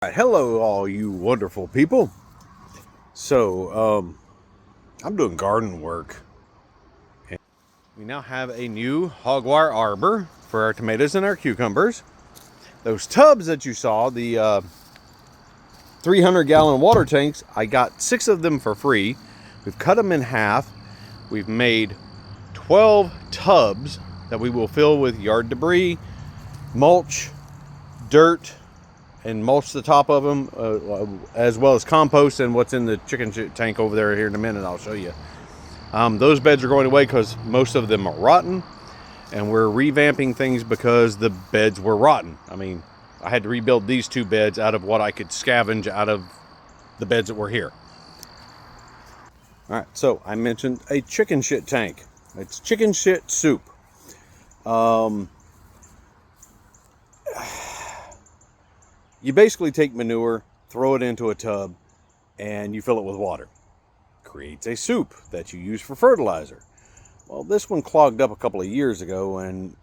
Hello, all you wonderful people. So, I'm doing garden work. And we now have a new hog wire arbor for our tomatoes and our cucumbers. Those tubs that you saw, the 300-gallon water tanks, I got 6 of them for free. We've cut them in half. We've made 12 tubs that we will fill with yard debris, mulch, dirt, and mulch the top of them, as well as compost and what's in the chicken shit tank over there. Here in a minute I'll show you. Those beds are going away because most of them are rotten, and we're revamping things because the beds were rotten. I mean, I had to rebuild these 2 beds out of what I could scavenge out of the beds that were here. Alright, so I mentioned a chicken shit tank. It's chicken shit soup. You basically take manure, throw it into a tub, and you fill it with water. Creates a soup that you use for fertilizer. Well, this one clogged up a couple of years ago, and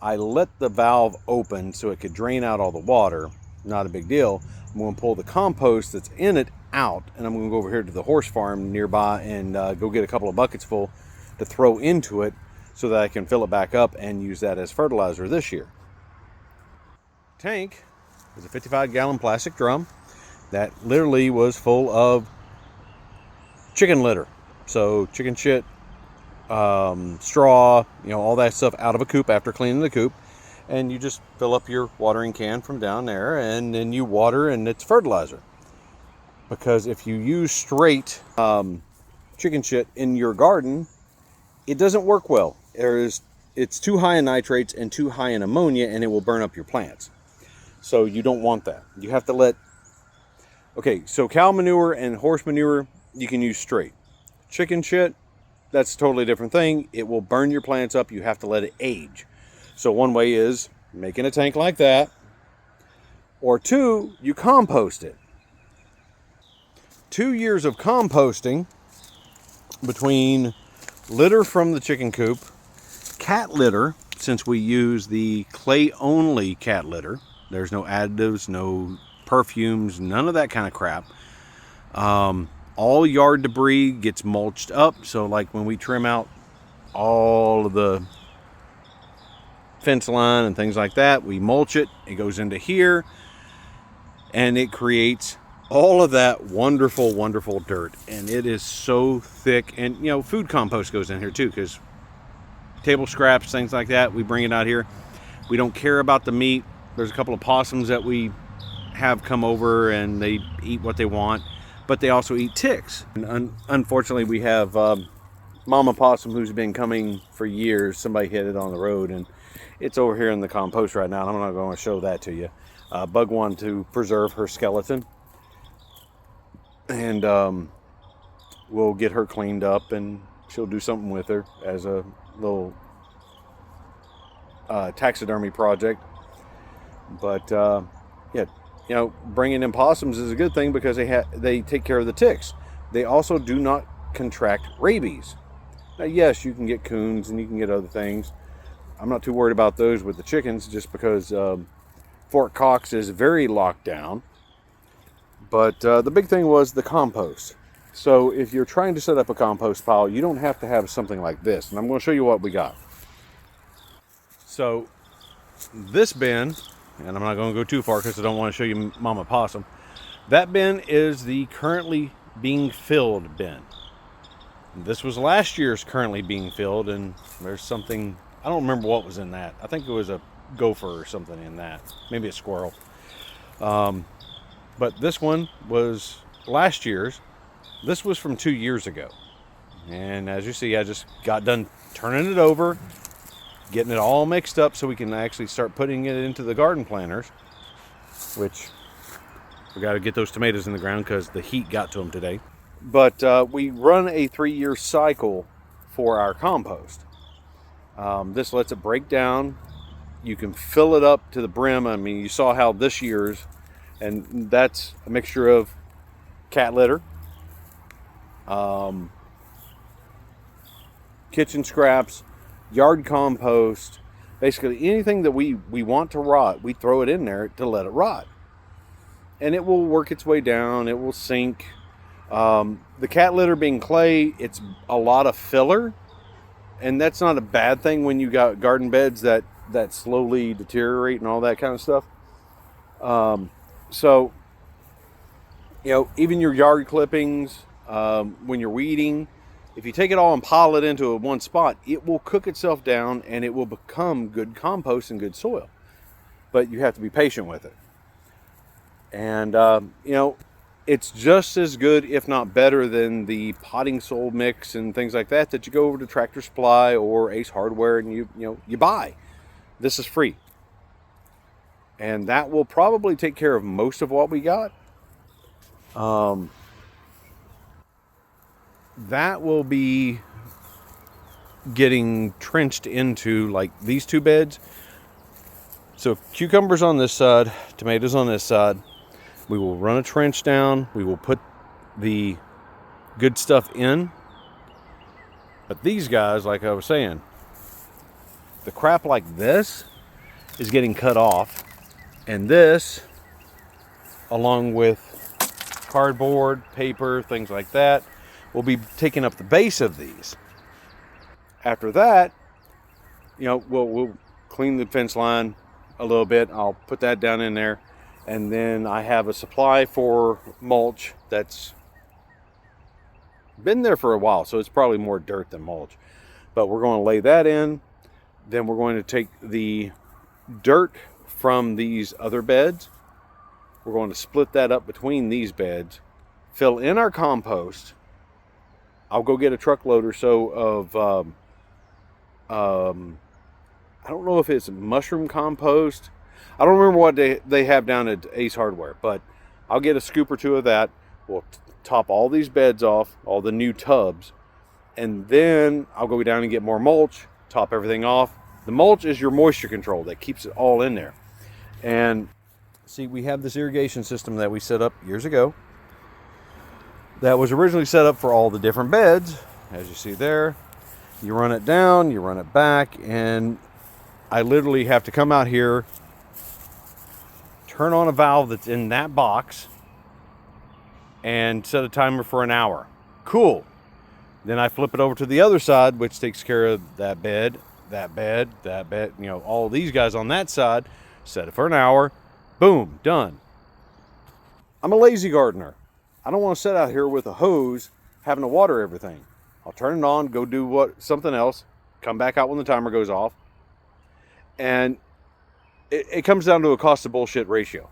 I let the valve open so it could drain out all the water. Not a big deal. I'm going to pull the compost that's in it out, and I'm going to go over here to the horse farm nearby and go get a couple of buckets full to throw into it so that I can fill it back up and use that as fertilizer this year. Tank is a 55-gallon plastic drum that literally was full of chicken litter. So chicken shit, straw, all that stuff out of a coop after cleaning the coop. And you just fill up your watering can from down there, and then you water, and it's fertilizer. Because if you use straight chicken shit in your garden, it doesn't work well. It's too high in nitrates and too high in ammonia, and it will burn up your plants. So you don't want that. You have to so cow manure and horse manure, you can use straight. Chicken shit, that's a totally different thing. It will burn your plants up. You have to let it age. So one way is making a tank like that. Or 2, you compost it. 2 years of composting between litter from the chicken coop, cat litter, since we use the clay-only cat litter. There's no additives, no perfumes, none of that kind of crap. All yard debris gets mulched up. So like when we trim out all of the fence line and things like that, we mulch it. It goes into here, and it creates all of that wonderful, wonderful dirt. And it is so thick. And, food compost goes in here too, because table scraps, things like that, we bring it out here. We don't care about the meat. There's a couple of possums that we have come over, and they eat what they want, but they also eat ticks. And unfortunately, we have Mama Possum, who's been coming for years. Somebody hit it on the road, and it's over here in the compost right now. And I'm not going to show that to you. Bug wanted to preserve her skeleton, and we'll get her cleaned up, and she'll do something with her as a little taxidermy project. But bringing in possums is a good thing because they take care of the ticks. They also do not contract rabies. Now, yes, you can get coons and you can get other things. I'm not too worried about those with the chickens, just because Fort Cox is very locked down. But the big thing was the compost. So if you're trying to set up a compost pile, you don't have to have something like this. And I'm going to show you what we got. So this bin, and I'm not going to go too far because I don't want to show you Mama Possum. That bin is the currently being filled bin. This was last year's currently being filled, and there's something, I don't remember what was in that. I think it was a gopher or something in that. Maybe a squirrel. But this one was last year's. This was from 2 years ago. And as you see, I just got done turning it over, getting it all mixed up so we can actually start putting it into the garden planters, which we got to get those tomatoes in the ground because the heat got to them today. But we run a 3-year cycle for our compost. This lets it break down. You can fill it up to the brim. I mean, you saw how this year's, and that's a mixture of cat litter, kitchen scraps, yard compost, basically anything that we want to rot, we throw it in there to let it rot. and it will work its way down. It will sink. The cat litter being clay, it's a lot of filler, and that's not a bad thing when you got garden beds that slowly deteriorate and all that kind of stuff. So, you know, even your yard clippings, when you're weeding, if you take it all and pile it into one spot, it will cook itself down and it will become good compost and good soil. But you have to be patient with it. And, you know, it's just as good, if not better, than the potting soil mix and things like that you go over to Tractor Supply or Ace Hardware and you buy. This is free. And that will probably take care of most of what we got. That will be getting trenched into like these two beds. So cucumbers on this side, tomatoes on this side. We will run a trench down. We will put the good stuff in. But these guys, like I was saying, the crap like this is getting cut off. And this, along with cardboard, paper, things like that, will be taking up the base of these. After that, you know, we'll clean the fence line a little bit. I'll put that down in there. And then I have a supply for mulch that's been there for a while, so it's probably more dirt than mulch. But we're going to lay that in. Then we're going to take the dirt from these other beds. We're going to split that up between these beds, fill in our compost. I'll go get a truckload or so of, I don't know if it's mushroom compost. I don't remember what they have down at Ace Hardware, but I'll get a scoop or two of that. We'll top all these beds off, all the new tubs, and then I'll go down and get more mulch, top everything off. The mulch is your moisture control that keeps it all in there. And see, we have this irrigation system that we set up years ago that was originally set up for all the different beds. As you see there, you run it down, you run it back, and I literally have to come out here, turn on a valve that's in that box, and set a timer for an hour. Cool. Then I flip it over to the other side, which takes care of that bed, you know, all these guys on that side. Set it for an hour. Boom, done. I'm a lazy gardener. I don't want to sit out here with a hose having to water everything. I'll turn it on, go do something else, come back out when the timer goes off. And it comes down to a cost of bullshit ratio.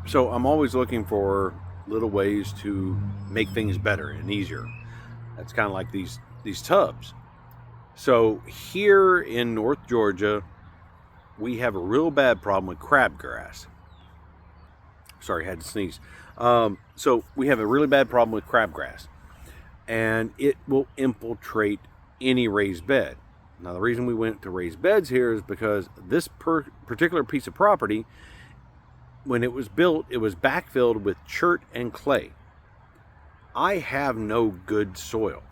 So I'm always looking for little ways to make things better and easier. That's kind of like these tubs. So here in North Georgia, we have a real bad problem with crabgrass. Sorry, I had to sneeze. So we have a really bad problem with crabgrass, and it will infiltrate any raised bed. Now, the reason we went to raised beds here is because this particular piece of property, when it was built, it was backfilled with chert and clay. I have no good soil.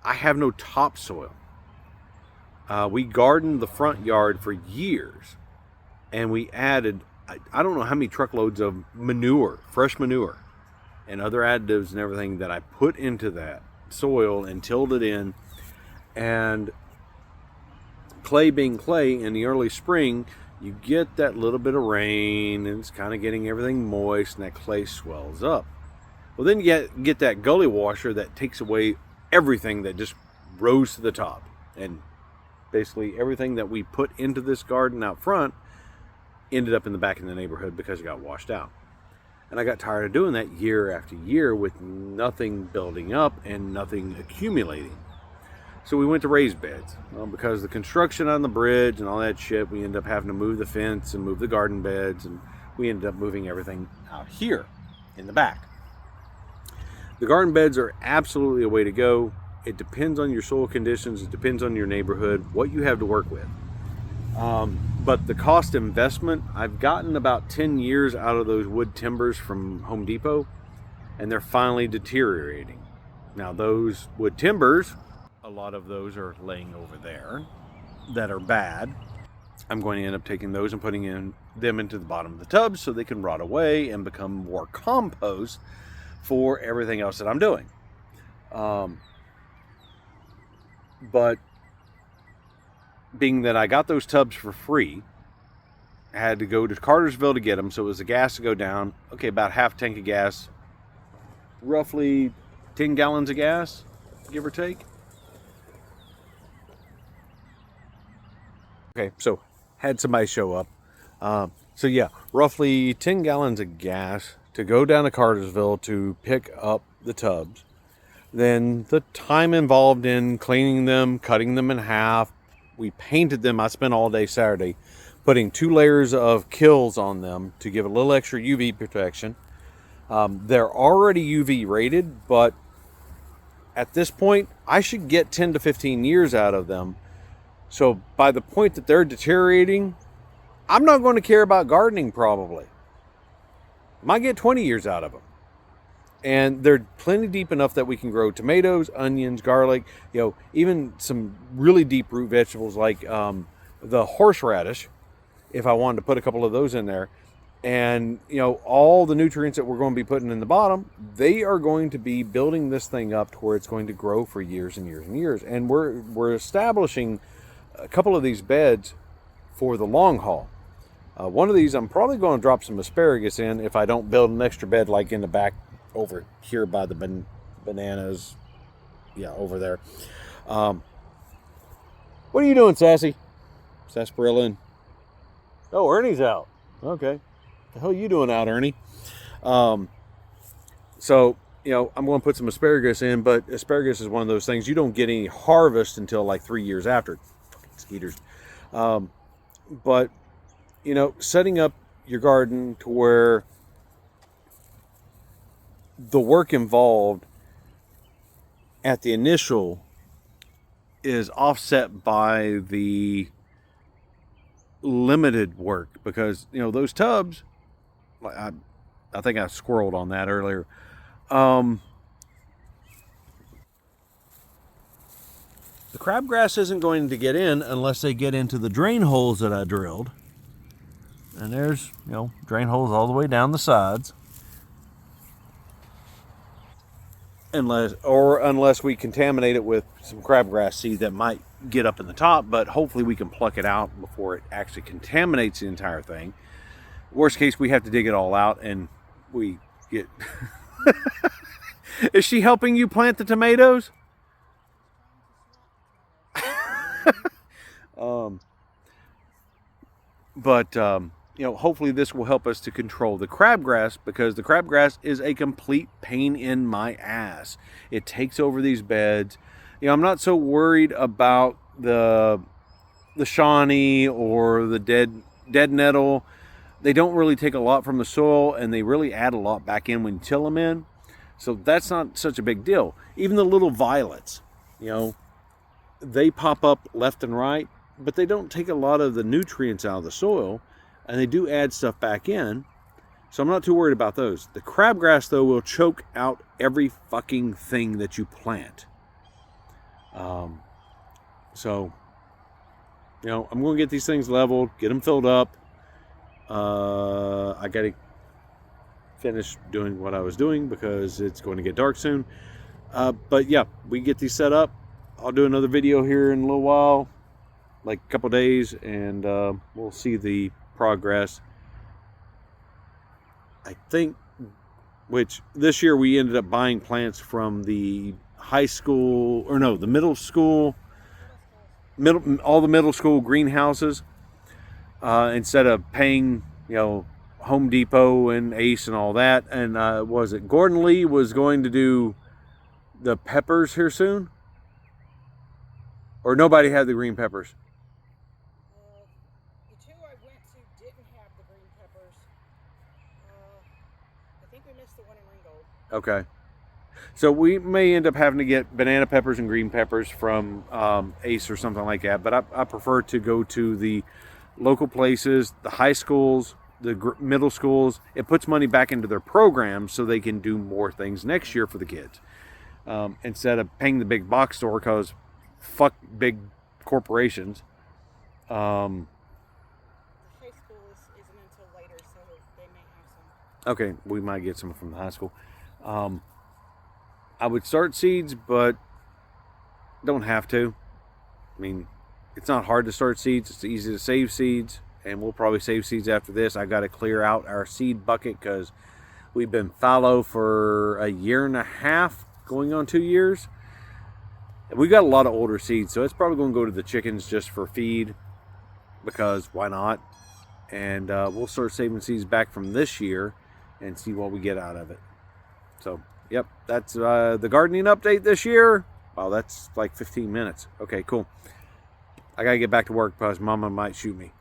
I have no topsoil. We gardened the front yard for years, and we added, I don't know how many truckloads of manure, fresh manure, and other additives and everything that I put into that soil and tilled it in. And clay being clay, in the early spring, you get that little bit of rain, and it's kind of getting everything moist, and that clay swells up. Well, then you get that gully washer that takes away everything that just rose to the top. And basically everything that we put into this garden out front ended up in the back of the neighborhood because it got washed out. And I got tired of doing that year after year with nothing building up and nothing accumulating. So we went to raised beds. Well, because the construction on the bridge and all that shit, we ended up having to move the fence and move the garden beds, and we ended up moving everything out here in the back. The garden beds are absolutely a way to go. It depends on your soil conditions. It depends on your neighborhood, what you have to work with. But the cost investment, I've gotten about 10 years out of those wood timbers from Home Depot, and they're finally deteriorating. Now, those wood timbers, a lot of those are laying over there that are bad. I'm going to end up taking those and putting in them into the bottom of the tubs so they can rot away and become more compost for everything else that I'm doing. But being that I got those tubs for free, I had to go to Cartersville to get them, so it was the gas to go down. Okay, about half tank of gas, roughly 10 gallons of gas, give or take. Okay, so had somebody show up. So yeah, roughly 10 gallons of gas to go down to Cartersville to pick up the tubs. Then the time involved in cleaning them, cutting them in half. We painted them. I spent all day Saturday putting 2 layers of Kilz on them to give a little extra UV protection. They're already UV rated, but at this point, I should get 10 to 15 years out of them. So by the point that they're deteriorating, I'm not going to care about gardening probably. Might get 20 years out of them. And they're plenty deep enough that we can grow tomatoes, onions, garlic, even some really deep root vegetables like the horseradish, if I wanted to put a couple of those in there. And, all the nutrients that we're going to be putting in the bottom, they are going to be building this thing up to where it's going to grow for years and years and years. And we're establishing a couple of these beds for the long haul. One of these, I'm probably going to drop some asparagus in if I don't build an extra bed like in the back over here by the bananas. Yeah, over there. What are you doing, Sassy? Sarsaparilla. Oh, Ernie's out. Okay. The hell are you doing out, Ernie? So, I'm going to put some asparagus in, but asparagus is one of those things you don't get any harvest until like 3 years after. Fucking skeeters. But, setting up your garden to where the work involved at the initial is offset by the limited work, because those tubs, I think I squirreled on that earlier. The crabgrass isn't going to get in unless they get into the drain holes that I drilled, and there's drain holes all the way down the sides. Unless we contaminate it with some crabgrass seed that might get up in the top, but hopefully we can pluck it out before it actually contaminates the entire thing. Worst case, we have to dig it all out and we get... Is she helping you plant the tomatoes? Hopefully this will help us to control the crabgrass, because the crabgrass is a complete pain in my ass. It takes over these beds. I'm not so worried about the Shawnee or the dead nettle. They don't really take a lot from the soil, and they really add a lot back in when you till them in. So that's not such a big deal. Even the little violets, they pop up left and right, but they don't take a lot of the nutrients out of the soil, and they do add stuff back in. So I'm not too worried about those. The crabgrass, though, will choke out every fucking thing that you plant. I'm going to get these things leveled, get them filled up. I got to finish doing what I was doing because it's going to get dark soon. But yeah, we get these set up. I'll do another video here in a little while, like a couple days, and we'll see the progress. I think, which this year we ended up buying plants from the high school, or no, the middle school, all the middle school greenhouses, instead of paying, Home Depot and Ace and all that. And was it Gordon Lee was going to do the peppers here soon? Or nobody had the green peppers? The two I went to didn't have the green peppers. I think we missed the one in Ringgold. Okay. So we may end up having to get banana peppers and green peppers from Ace or something like that. But I prefer to go to the local places, the high schools, the middle schools. It puts money back into their programs so they can do more things next year for the kids. Instead of paying the big box store, because fuck big corporations. The high school isn't Okay, we might get some from the high school. I would start seeds, but don't have to. I mean, it's not hard to start seeds. It's easy to save seeds, and we'll probably save seeds after this. I got to clear out our seed bucket because we've been fallow for a year and a half, going on 2 years. We got a lot of older seeds, so it's probably going to go to the chickens just for feed, because why not? And we'll start saving seeds back from this year and see what we get out of it. So, yep, that's the gardening update this year. Wow, that's like 15 minutes. Okay, cool. I got to get back to work because Mama might shoot me.